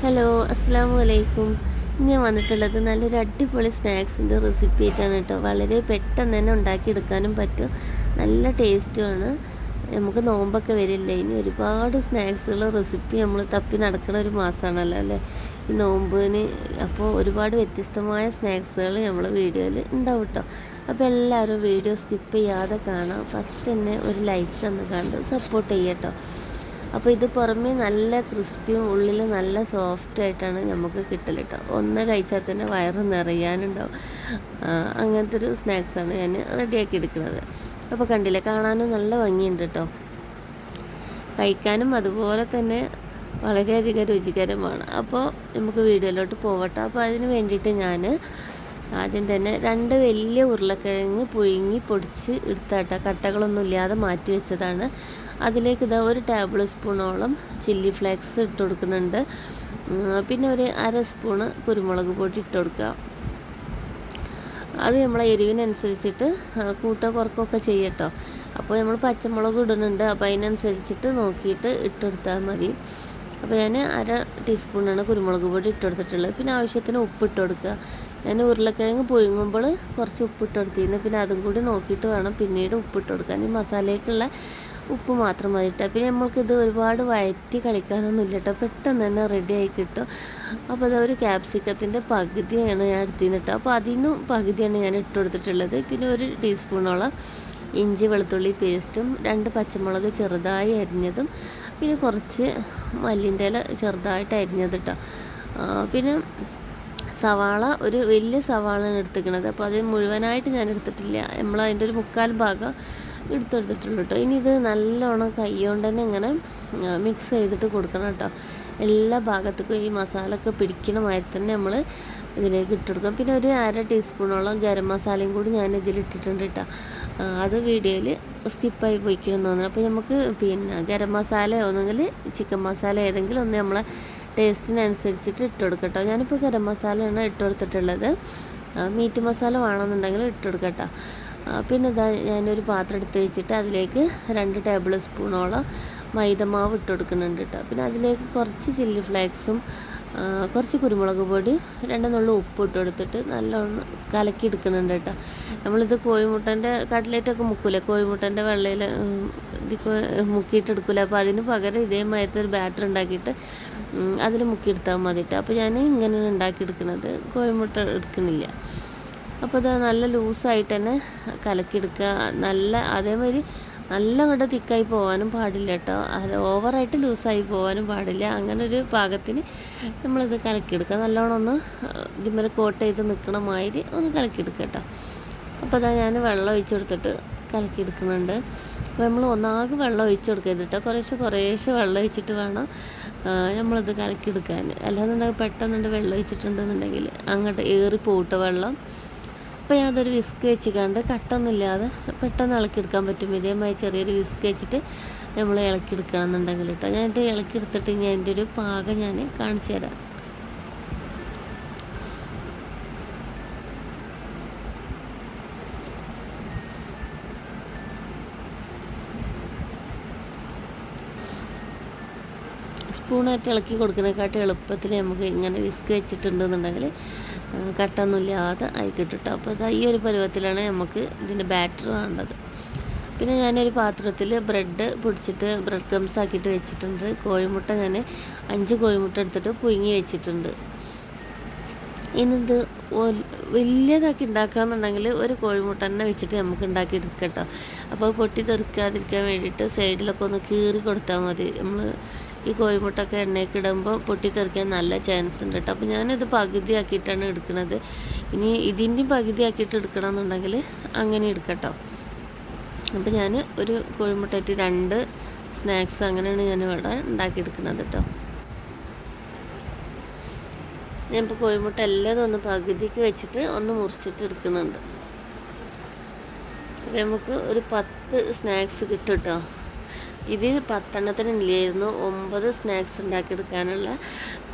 Hello, അസ്സാം വലൈക്കും. ഞാൻ വന്നിട്ടുള്ളത് നല്ലൊരു അടിപൊളി സ്നാക്സിൻ്റെ റെസിപ്പി ആയിട്ടാണ് കേട്ടോ. വളരെ പെട്ടെന്ന് തന്നെ ഉണ്ടാക്കിയെടുക്കാനും പറ്റും, നല്ല ടേസ്റ്റുമാണ്. നമുക്ക് നോമ്പൊക്കെ വരില്ലേ, ഇനി ഒരുപാട് സ്നാക്സുകൾ റെസിപ്പി നമ്മൾ തപ്പി നടക്കുന്ന ഒരു മാസമാണല്ലോ അല്ലേ ഈ നോമ്പിന്. അപ്പോൾ ഒരുപാട് വ്യത്യസ്തമായ സ്നാക്സുകൾ നമ്മൾ വീഡിയോയിൽ ഉണ്ടാവും കേട്ടോ. അപ്പോൾ എല്ലാവരും വീഡിയോ സ്കിപ്പ് ചെയ്യാതെ കാണാം. ഫസ്റ്റ് തന്നെ ഒരു ലൈക്ക് തന്ന് കണ്ട് സപ്പോർട്ട് ചെയ്യട്ടോ. അപ്പോൾ ഇത് പുറമേ നല്ല ക്രിസ്പിയും ഉള്ളിൽ നല്ല സോഫ്റ്റ് ആയിട്ടാണ് നമുക്ക് കിട്ടൽ കേട്ടോ. ഒന്ന് കഴിച്ചാൽ തന്നെ വയറ് നിറയാനുണ്ടാവും. അങ്ങനത്തെ ഒരു സ്നാക്സാണ് ഞാൻ റെഡിയാക്കി എടുക്കുന്നത്. അപ്പോൾ കണ്ടില്ലേ, കാണാനും നല്ല ഭംഗിയുണ്ട് കേട്ടോ. കഴിക്കാനും അതുപോലെ തന്നെ വളരെയധികം രുചികരമാണ്. അപ്പോൾ നമുക്ക് വീഡിയോയിലോട്ട് പോവട്ടെ. അപ്പോൾ അതിന് വേണ്ടിയിട്ട് ഞാൻ ആദ്യം തന്നെ 2 വലിയ ഉരുളക്കിഴങ്ങ് പുഴുങ്ങി പൊടിച്ച് എടുത്താട്ട, കട്ടകളൊന്നും ഇല്ലാതെ മാറ്റി വെച്ചതാണ്. അതിലേക്ക് ഇതാ 1 ടേബിൾ സ്പൂണോളം ചില്ലി ഫ്ലേക്സ് ഇട്ട് കൊടുക്കുന്നുണ്ട്. പിന്നെ ഒരു 1/2 സ്പൂണ് കുരുമുളക് പൊടി ഇട്ട് കൊടുക്കുക. അത് നമ്മളെ എരിവിനനുസരിച്ചിട്ട് കൂട്ടോ കുറക്കൊക്കെ ചെയ്യട്ടോ. അപ്പോൾ നമ്മൾ പച്ചമുളക് ഇടുന്നുണ്ട്, അപ്പോൾ അതിനനുസരിച്ചിട്ട് നോക്കിയിട്ട് ഇട്ടെടുത്താൽ മതി. അപ്പോൾ ഞാൻ 1/2 ടീസ്പൂണാണ് കുരുമുളക് പൊടി ഇട്ട് കൊടുത്തിട്ടുള്ളത്. പിന്നെ ആവശ്യത്തിന് ഉപ്പ് ഇട്ട് കൊടുക്കുക. ഞാൻ ഉരുളക്കിഴങ്ങ് പുഴുങ്ങുമ്പോൾ കുറച്ച് ഉപ്പ് ഇട്ട് കൊടുത്തിരുന്നു. പിന്നെ അതും കൂടി നോക്കിയിട്ട് വേണം പിന്നീട് ഉപ്പിട്ട് കൊടുക്കാൻ. ഈ മസാലയ്ക്കുള്ള ഉപ്പ് മാത്രം മതി കേട്ടോ. പിന്നെ നമ്മൾക്കിത് ഒരുപാട് വയറ്റി കളിക്കാനൊന്നും ഇല്ല കേട്ടോ, പെട്ടെന്ന് തന്നെ റെഡി ആയി കിട്ടും. അപ്പോൾ അതൊരു ക്യാപ്സിക്കത്തിൻ്റെ പകുതിയാണ് ഞാൻ എടുത്തിരുന്നത് കേട്ടോ. അപ്പോൾ അതിനും പകുതിയാണ് ഞാൻ ഇട്ട് കൊടുത്തിട്ടുള്ളത്. പിന്നെ 1 ടീസ്പൂണോളം ഇഞ്ചി വെളുത്തുള്ളി പേസ്റ്റും 2 പച്ചമുളക് ചെറുതായി അരിഞ്ഞതും പിന്നെ കുറച്ച് മല്ലിൻ്റെ ഇല ചെറുതായിട്ട് അരിഞ്ഞത് കേട്ടോ. പിന്നെ സവാള, ഒരു വലിയ സവാളയാണ് എടുത്തിരിക്കുന്നത്. അപ്പോൾ അത് മുഴുവനായിട്ട് ഞാൻ എടുത്തിട്ടില്ല, നമ്മൾ അതിൻ്റെ ഒരു 1/4 ഭാഗം എടുത്തെടുത്തിട്ടുള്ളൂ കേട്ടോ. ഇനി ഇത് നല്ലോണം കൈകൊണ്ട് തന്നെ ഇങ്ങനെ മിക്സ് ചെയ്തിട്ട് കൊടുക്കണം കേട്ടോ. എല്ലാ ഭാഗത്തേക്കും ഈ മസാല ഒക്കെ പിടിക്കണ മാതിരി തന്നെ നമ്മൾ ഇതിലേക്ക് ഇട്ട് കൊടുക്കണം. പിന്നെ ഒരു 1/2 ടീസ്പൂണോളം ഗരം മസാലയും കൂടി ഞാൻ ഇതിലിട്ടിട്ടുണ്ട് കേട്ടോ. അത് വീഡിയോയിൽ സ്കിപ്പായി പോയിക്കണമെന്ന് തോന്നുന്നു. അപ്പോൾ നമുക്ക് പിന്നെ ഗരം മസാല ഒന്നെങ്കിൽ ചിക്കൻ മസാല ഏതെങ്കിലും ഒന്ന് നമ്മളെ ടേസ്റ്റിനനുസരിച്ചിട്ട് ഇട്ട് കൊടുക്കട്ടോ. ഞാനിപ്പോൾ ഗരം മസാലയാണ് ഇട്ട് കൊടുത്തിട്ടുള്ളത്. മീറ്റ് മസാല വേണമെന്നുണ്ടെങ്കിൽ ഇട്ട് കൊടുക്കട്ടോ. പിന്നെ ഇതാ ഞാനൊരു പാത്രം എടുത്ത് വെച്ചിട്ട് അതിലേക്ക് 2 ടേബിൾ സ്പൂണോളം മൈദമാവ് ഇട്ട് കൊടുക്കുന്നുണ്ട് കേട്ടോ. പിന്നെ അതിലേക്ക് കുറച്ച് ചില്ലി ഫ്ലേക്സും കുറച്ച് കുരുമുളക് പൊടി 2 നുള്ളു ഉപ്പ് ഇട്ട് കൊടുത്തിട്ട് നല്ലോണം കലക്കി എടുക്കുന്നുണ്ട് കേട്ടോ. നമ്മളിത് കോഴിമുട്ടൻ്റെ കട്ട്ലേറ്റൊക്കെ മുക്കൂലേ, കോഴിമുട്ടൻ്റെ വെള്ളയിൽ ഇത് മുക്കിയിട്ടെടുക്കില്ല. അപ്പോൾ അതിന് പകരം ഇതേമാതിരത്തെ ഒരു ബാറ്റർ ഉണ്ടാക്കിയിട്ട് അതിൽ മുക്കിയെടുത്താൽ മതി കേട്ടോ. അപ്പോൾ ഞാൻ ഇങ്ങനെയാണ് ഉണ്ടാക്കിയെടുക്കുന്നത്, കോഴിമുട്ട എടുക്കണില്ല. അപ്പോൾ അത് നല്ല ലൂസായിട്ട് തന്നെ കലക്കിയെടുക്കുക. നല്ല അതേമാതിരി നല്ല അങ്ങോട്ട് തിക്കായി പോകാനും പാടില്ല കേട്ടോ, അത് ഓവറായിട്ട് ലൂസായി പോകാനും പാടില്ല. അങ്ങനെ ഒരു പാകത്തിന് നമ്മളിത് കലക്കിയെടുക്കുക. നല്ലോണം ഒന്ന് ഇതിന്മേൽ കോട്ട് ചെയ്ത് നിൽക്കണ മാതിരി ഒന്ന് കലക്കിയെടുക്കുക കേട്ടോ. അപ്പോൾ അതാ ഞാൻ വെള്ളം ഒഴിച്ച് കൊടുത്തിട്ട് കലക്കിയെടുക്കുന്നുണ്ട്. അപ്പോൾ നമ്മൾ ഒന്നാകെ വെള്ളം ഒഴിച്ച് കൊടുക്കരുത് കേട്ടോ, കുറേശ്ശെ വെള്ളം ഒഴിച്ചിട്ട് വേണം നമ്മളിത് കലക്കിയെടുക്കാൻ. അല്ലാന്നുണ്ടെങ്കിൽ പെട്ടെന്നുണ്ട് വെള്ളം ഒഴിച്ചിട്ടുണ്ടെന്നുണ്ടെങ്കിൽ അങ്ങോട്ട് ഏറിപ്പോട്ടോ വെള്ളം. അപ്പോൾ ഞാൻ അതൊരു വിസ്ക് വെച്ചിക്കാണ്ട് കട്ടൊന്നുമില്ലാതെ പെട്ടെന്ന് ഇളക്കിയെടുക്കാൻ പറ്റും. ഇതേമായി ചെറിയൊരു വിസ്ക് വെച്ചിട്ട് നമ്മൾ ഇളക്കിയെടുക്കണം എന്നുണ്ടെങ്കിൽ കേട്ടോ. ഞാനിത് ഇളക്കിയെടുത്തിട്ട് ഞാൻ എൻ്റെ ഒരു പാകം ഞാൻ കാണിച്ചു തരാം. സ്പൂണായിട്ട് ഇളക്കി കൊടുക്കുന്നതിനെക്കാട്ടും എളുപ്പത്തിൽ നമുക്ക് ഇങ്ങനെ വിസ്ക് വെച്ചിട്ടുണ്ടെന്നുണ്ടെങ്കിൽ കട്ടൊന്നുമില്ലാതെ ആയി കിട്ടും കേട്ടോ. അപ്പോൾ ഇതാ ഈ ഒരു പരുവത്തിലാണ് നമുക്ക് ഇതിൻ്റെ ബാറ്റർ വേണ്ടത്. പിന്നെ ഞാനൊരു പാത്രത്തിൽ ബ്രെഡ് പൊടിച്ചിട്ട് ബ്രെഡ് ക്രംസ് ആക്കിയിട്ട് വെച്ചിട്ടുണ്ട്. കോഴിമുട്ട ഞാൻ 5 കോഴിമുട്ട എടുത്തിട്ട് പുഴുങ്ങി വെച്ചിട്ടുണ്ട്. ഇനിത് വലിയതാക്കി ഉണ്ടാക്കുകയെന്നുണ്ടെങ്കിൽ ഒരു കോഴിമുട്ട തന്നെ വെച്ചിട്ട് നമുക്ക് ഉണ്ടാക്കിയെടുക്കാം കേട്ടോ. അപ്പോൾ പൊട്ടി തെറിക്കാതിരിക്കാൻ വേണ്ടിയിട്ട് സൈഡിലൊക്കെ ഒന്ന് കീറി കൊടുത്താൽ മതി. നമ്മൾ ഈ കോഴിമുട്ടൊക്കെ എണ്ണയ്ക്ക് ഇടുമ്പോൾ പൊട്ടിത്തെറിക്കാൻ നല്ല ചാൻസ് ഉണ്ട് കേട്ടോ. അപ്പോൾ ഞാനിത് പകുതിയാക്കിയിട്ടാണ് എടുക്കുന്നത്. ഇനി ഇതിൻ്റെയും പകുതിയാക്കിയിട്ട് എടുക്കണം എന്നുണ്ടെങ്കിൽ അങ്ങനെ എടുക്കട്ടോ. അപ്പോൾ ഞാൻ ഒരു കോഴിമുട്ടയായിട്ട് 2 സ്നാക്സ് അങ്ങനെയാണ് ഞാൻ ഇവിടെ ഉണ്ടാക്കിയെടുക്കുന്നത് കേട്ടോ. ഞാനിപ്പോൾ കോഴിമുട്ട എല്ലാതും ഒന്ന് പകുതിക്ക് വെച്ചിട്ട് ഒന്ന് മുറിച്ചിട്ട് എടുക്കുന്നുണ്ട്. അപ്പോൾ നമുക്ക് ഒരു 10 സ്നാക്സ് കിട്ടും കേട്ടോ. ഇത് 10 എണ്ണത്തിന് ഇല്ലായിരുന്നു, 9 സ്നാക്സ് ഉണ്ടാക്കിയെടുക്കാനുള്ള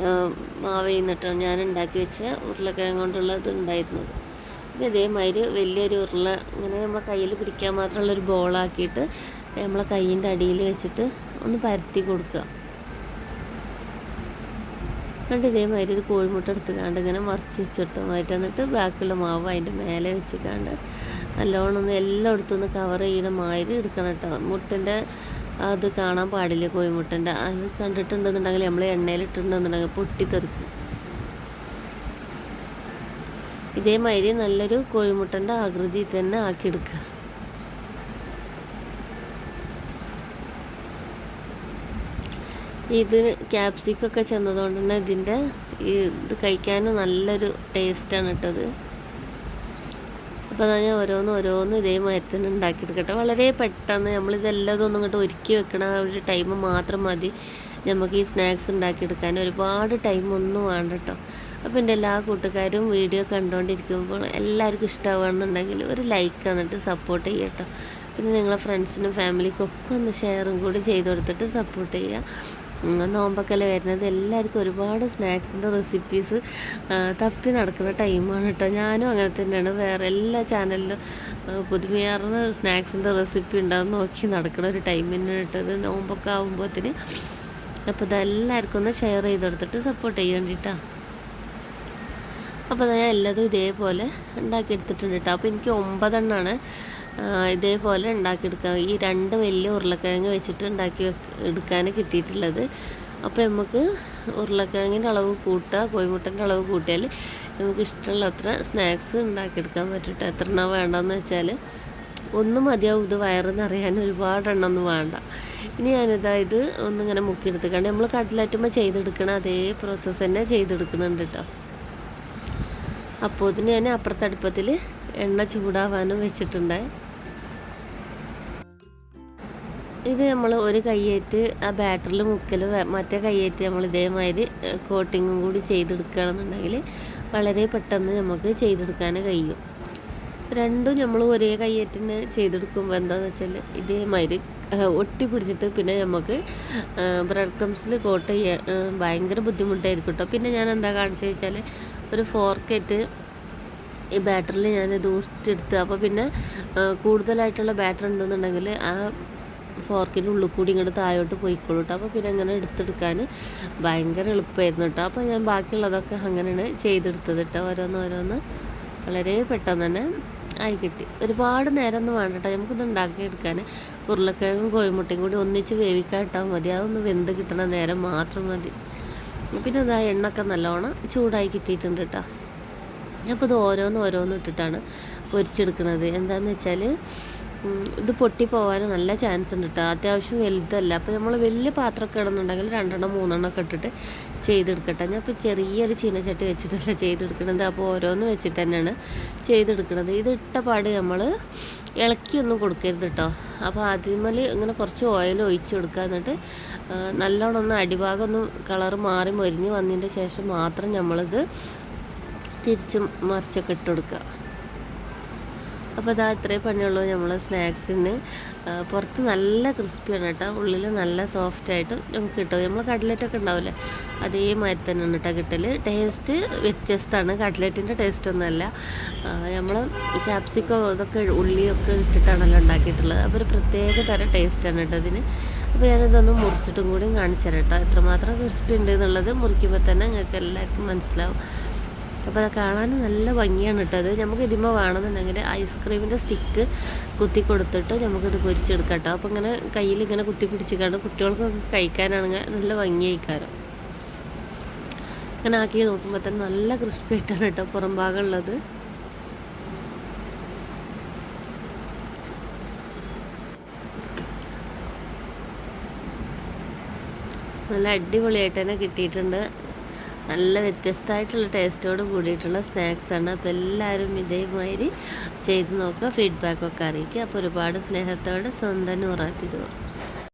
മാവ് ചെയ്യുന്നിട്ടാണ് ഞാൻ ഉണ്ടാക്കി വെച്ച ഉരുളക്കിഴങ്ങ് കൊണ്ടുള്ളത് ഉണ്ടായിരുന്നത്. പിന്നെ ഇതേമാതിരി വലിയൊരു ഉരുള ഇങ്ങനെ നമ്മളെ കയ്യിൽ പിടിക്കാൻ മാത്രമുള്ളൊരു ബോളാക്കിയിട്ട് നമ്മളെ കയ്യിൻ്റെ അടിയിൽ വെച്ചിട്ട് ഒന്ന് പരത്തി കൊടുക്കുക. എന്നിട്ട് ഇതേമാതിരി ഒരു കോഴിമുട്ട എടുത്തുകൊണ്ട് ഇങ്ങനെ മറിച്ച് വെച്ചെടുത്താൽ മാറ്റി, എന്നിട്ട് ബാക്കിയുള്ള മാവ് അതിൻ്റെ മേലെ വെച്ചിക്കാണ്ട് നല്ലോണം ഒന്ന് എല്ലായിടത്തും ഒന്ന് കവർ ചെയ്യുന്ന മാതിരി എടുക്കണം കേട്ടോ. മുട്ടൻ്റെ അത് കാണാൻ പാടില്ല, കോഴിമുട്ടൻ്റെ അത് കണ്ടിട്ടുണ്ടെന്നുണ്ടെങ്കിൽ നമ്മൾ എണ്ണയിലിട്ടുണ്ടെന്നുണ്ടെങ്കിൽ പൊട്ടിത്തെറിക്കും. ഇതേമാതിരി നല്ലൊരു കോഴിമുട്ടൻ്റെ ആകൃതി തന്നെ ആക്കിയെടുക്കുക. ഇത് ക്യാപ്സിക്കൊക്കെ ചെന്നതുകൊണ്ട് തന്നെ ഇത് കഴിക്കാൻ നല്ലൊരു ടേസ്റ്റാണ് കേട്ടത്. അപ്പോൾ ഞാൻ ഓരോന്ന് ഇതേമാതിരി തന്നെ ഉണ്ടാക്കിയെടുക്കട്ടെ. വളരെ പെട്ടെന്ന് നമ്മളിതെല്ലാം ഇങ്ങോട്ട് ഒരുക്കി വെക്കണ ഒരു ടൈം മാത്രം മതി നമുക്ക് ഈ സ്നാക്സ് ഉണ്ടാക്കിയെടുക്കാൻ. ഒരുപാട് ടൈമൊന്നും വേണ്ട കേട്ടോ. അപ്പോൾ എൻ്റെ എല്ലാ കൂട്ടുകാരും വീഡിയോ കണ്ടുകൊണ്ടിരിക്കുമ്പോൾ എല്ലാവർക്കും ഇഷ്ടമാണെന്നുണ്ടെങ്കിൽ ഒരു ലൈക്ക് തന്നിട്ട് സപ്പോർട്ട് ചെയ്യുക കേട്ടോ. പിന്നെ നിങ്ങളെ ഫ്രണ്ട്സിനും ഫാമിലിക്കൊക്കെ ഒന്ന് ഷെയറും കൂടി ചെയ്ത് കൊടുത്തിട്ട് സപ്പോർട്ട് ചെയ്യുക. നോമ്പൊക്കെയല്ലേ വരുന്നത്, എല്ലാവർക്കും ഒരുപാട് സ്നാക്സിൻ്റെ റെസിപ്പീസ് തപ്പി നടക്കുന്ന ടൈമാണ് കേട്ടോ. ഞാനും അങ്ങനെ തന്നെയാണ്. വേറെ എല്ലാ ചാനലിലും പുതുമയാർന്ന സ്നാക്സിൻ്റെ റെസിപ്പി ഉണ്ടാകും നോക്കി നടക്കുന്ന ഒരു ടൈമിന് ഇട്ടത് നോമ്പൊക്കെ ആകുമ്പോഴത്തേന്. അപ്പോൾ ഇതെല്ലാവർക്കും ഒന്ന് ഷെയർ ചെയ്ത് കൊടുത്തിട്ട് സപ്പോർട്ട് ചെയ്യാൻ വേണ്ടിയിട്ടാണ്. അപ്പോൾ ഞാൻ എല്ലാതും ഇതേപോലെ ഉണ്ടാക്കിയെടുത്തിട്ടുണ്ട് കേട്ടോ. അപ്പോൾ എനിക്ക് 9 എണ്ണമാണ് ഇതേപോലെ ഉണ്ടാക്കിയെടുക്കാം. ഈ 2 വലിയ ഉരുളക്കിഴങ്ങ് വെച്ചിട്ട് എടുക്കാൻ കിട്ടിയിട്ടുള്ളത്. അപ്പോൾ നമുക്ക് ഉരുളക്കിഴങ്ങിൻ്റെ അളവ് കൂട്ടുക, കോഴിമുട്ടൻ്റെ അളവ് കൂട്ടിയാൽ നമുക്ക് ഇഷ്ടമുള്ള അത്ര സ്നാക്സ് ഉണ്ടാക്കിയെടുക്കാൻ പറ്റും. എത്ര എണ്ണം വേണ്ടെന്ന് വെച്ചാൽ ഒന്നും മതിയാവും. ഇത് വയറെന്നറിയാൻ ഒരുപാട് എണ്ണമൊന്നും വേണ്ട. ഇനി ഇത് ഒന്നിങ്ങനെ മുക്കിയെടുത്തിക്കാണ്ട് നമ്മൾ കട്ട്ലറ്റുമ്പോൾ ചെയ്തെടുക്കണം അതേ പ്രോസസ്സ് തന്നെ ചെയ്തെടുക്കുന്നുണ്ട് കേട്ടോ. അപ്പോൾ ഇതിന് ഞാൻ അപ്പുറത്തെ അടുപ്പത്തിൽ എണ്ണ ചൂടാവാനും വെച്ചിട്ടുണ്ട്. ഇത് നമ്മൾ ഒരു കയ്യേറ്റ് ആ ബാറ്ററിൽ മുക്കലും മറ്റേ കയ്യേറ്റ് നമ്മൾ ഇതേമാതിരി കോട്ടിങ്ങും കൂടി ചെയ്തെടുക്കുകയാണെന്നുണ്ടെങ്കിൽ വളരെ പെട്ടെന്ന് നമുക്ക് ചെയ്തെടുക്കാൻ കഴിയും. രണ്ടും നമ്മൾ ഒരേ കയ്യേറ്റിന് ചെയ്തെടുക്കുമ്പോൾ എന്താണെന്ന് വെച്ചാൽ ഇതേമാതിരി ഒട്ടി പിടിച്ചിട്ട് പിന്നെ നമുക്ക് ബ്രെഡ് ക്രംസിൽ കോട്ട് ചെയ്യാൻ ഭയങ്കര ബുദ്ധിമുട്ടായിരിക്കും കേട്ടോ. പിന്നെ ഞാൻ എന്താ കാണിച്ചു വെച്ചാൽ ഒരു ഫോർക്കേറ്റ് ഈ ബാറ്ററിൽ ഞാനിത് ഊറ്റിയെടുത്ത്, അപ്പോൾ പിന്നെ കൂടുതലായിട്ടുള്ള ബാറ്റർ ഉണ്ടെന്നുണ്ടെങ്കിൽ ആ ഫോർക്കിൻ്റെ ഉള്ളിൽ കൂടി ഇങ്ങോട്ട് താഴോട്ട് പോയിക്കോളൂ കേട്ടോ. അപ്പോൾ പിന്നെ അങ്ങനെ എടുത്തെടുക്കാൻ ഭയങ്കര എളുപ്പമായിരുന്നു കേട്ടോ. അപ്പോൾ ഞാൻ ബാക്കിയുള്ളതൊക്കെ അങ്ങനെയാണ് ചെയ്തെടുത്തത് കേട്ടോ. ഓരോന്ന് വളരെ പെട്ടെന്ന് തന്നെ ആയി കിട്ടി. ഒരുപാട് നേരമൊന്നും വേണ്ട കേട്ടോ നമുക്കിത് ഉണ്ടാക്കിയെടുക്കാൻ. ഉരുളക്കിഴങ്ങും കോഴിമുട്ടയും കൂടി ഒന്നിച്ച് വേവിക്കാൻ ഇട്ടാൽ മതി. അതൊന്ന് വെന്ത് കിട്ടണ നേരം മാത്രം മതി. പിന്നെ അതാ എണ്ണയൊക്കെ നല്ലോണം ചൂടായി കിട്ടിയിട്ടുണ്ട് കേട്ടോ. അപ്പോൾ ഇത് ഓരോന്ന് ഇട്ടിട്ടാണ് പൊരിച്ചെടുക്കുന്നത്. എന്താണെന്ന് വെച്ചാൽ ഇത് പൊട്ടിപ്പോവാൻ നല്ല ചാൻസ് ഉണ്ട് കേട്ടോ. അത്യാവശ്യം വലുതല്ല. അപ്പോൾ നമ്മൾ വലിയ പാത്രമൊക്കെ ഇടുന്നുണ്ടെങ്കിൽ 2 എണ്ണം 3 എണ്ണം ഒക്കെ ഇട്ടിട്ട് ചെയ്തെടുക്കട്ടെ. ഞാൻ ഇപ്പോൾ ചെറിയൊരു ചീനച്ചട്ടി വെച്ചിട്ടല്ല ചെയ്തെടുക്കുന്നത്. അപ്പോൾ ഓരോന്ന് വെച്ചിട്ട് തന്നെയാണ് ചെയ്തെടുക്കുന്നത്. ഇത് ഇട്ട പാട് നമ്മൾ ഇളക്കിയൊന്നും കൊടുക്കരുത് കേട്ടോ. അപ്പോൾ അതിന്മേൽ ഇങ്ങനെ കുറച്ച് ഓയിൽ ഒഴിച്ച് കൊടുക്കുക. എന്നിട്ട് നല്ലോണം ഒന്ന് അടിഭാഗം ഒന്ന് കളറ് മാറി മൊരിഞ്ഞ് വന്നതിൻ്റെ ശേഷം മാത്രം നമ്മളിത് തിരിച്ചും മറിച്ചൊക്കെ ഇട്ട് കൊടുക്കുക. അപ്പോൾ ഇതാ ഇത്രയും പണിയുള്ളൂ നമ്മൾ സ്നാക്സിന്. പുറത്ത് നല്ല ക്രിസ്പിയാണ് കേട്ടോ, ഉള്ളിൽ നല്ല സോഫ്റ്റായിട്ട് നമുക്ക് കിട്ടും. നമ്മൾ കട്ട്ലറ്റൊക്കെ ഉണ്ടാവില്ലേ അതേമാതിരി തന്നെയാണ് കേട്ടോ കിട്ടൽ. ടേസ്റ്റ് വ്യത്യസ്തമാണ്, കട്ട്ലറ്റിൻ്റെ ടേസ്റ്റ് ഒന്നുമല്ല. നമ്മൾ ക്യാപ്സിക്കോ ഇതൊക്കെ ഉള്ളിയൊക്കെ ഇട്ടിട്ടാണല്ലോ ഉണ്ടാക്കിയിട്ടുള്ളത്. അപ്പോൾ ഒരു പ്രത്യേക തരം ടേസ്റ്റാണ് കേട്ടോ അതിന്. അപ്പോൾ ഞാനിതൊന്ന് മുറിച്ചിട്ടും കൂടി കാണിച്ചു തരാം കേട്ടോ. എത്രമാത്രം ക്രിസ്പി ഉണ്ട് എന്നുള്ളത് മുറിക്കുമ്പോൾ തന്നെ നിങ്ങൾക്ക് എല്ലാവർക്കും മനസ്സിലാവും. അപ്പോൾ അത് കാണാൻ നല്ല ഭംഗിയാണ് കേട്ടത്. നമുക്ക് ഇതിമ്പോൾ വേണമെന്നുണ്ടെങ്കിൽ ഐസ്ക്രീമിൻ്റെ സ്റ്റിക്ക് കുത്തി കൊടുത്തിട്ട് നമുക്കിത് പൊരിച്ചെടുക്കാം കേട്ടോ. അപ്പോൾ ഇങ്ങനെ കയ്യിൽ ഇങ്ങനെ കുത്തി പിടിച്ചിക്കാണ്ട് കുട്ടികൾക്കൊക്കെ കഴിക്കാനാണെങ്കിൽ നല്ല ഭംഗിയായിക്കാരം. ഇങ്ങനെ ആക്കി നോക്കുമ്പോൾ തന്നെ നല്ല ക്രിസ്പി ആയിട്ടാണ് കേട്ടോ പുറം ഭാഗം ഉള്ളത്. നല്ല അടിപൊളിയായിട്ട് തന്നെ കിട്ടിയിട്ടുണ്ട്. നല്ല വ്യത്യസ്തമായിട്ടുള്ള ടേസ്റ്റോട് കൂടിയിട്ടുള്ള സ്നാക്സാണ്. അപ്പോൾ എല്ലാവരും ഇതേമാതിരി ചെയ്ത് നോക്കുക, ഫീഡ്ബാക്കൊക്കെ അറിയിക്കുക. അപ്പോൾ ഒരുപാട് സ്നേഹത്തോടെ സ്വന്തം നൂറാ തിരൂർ.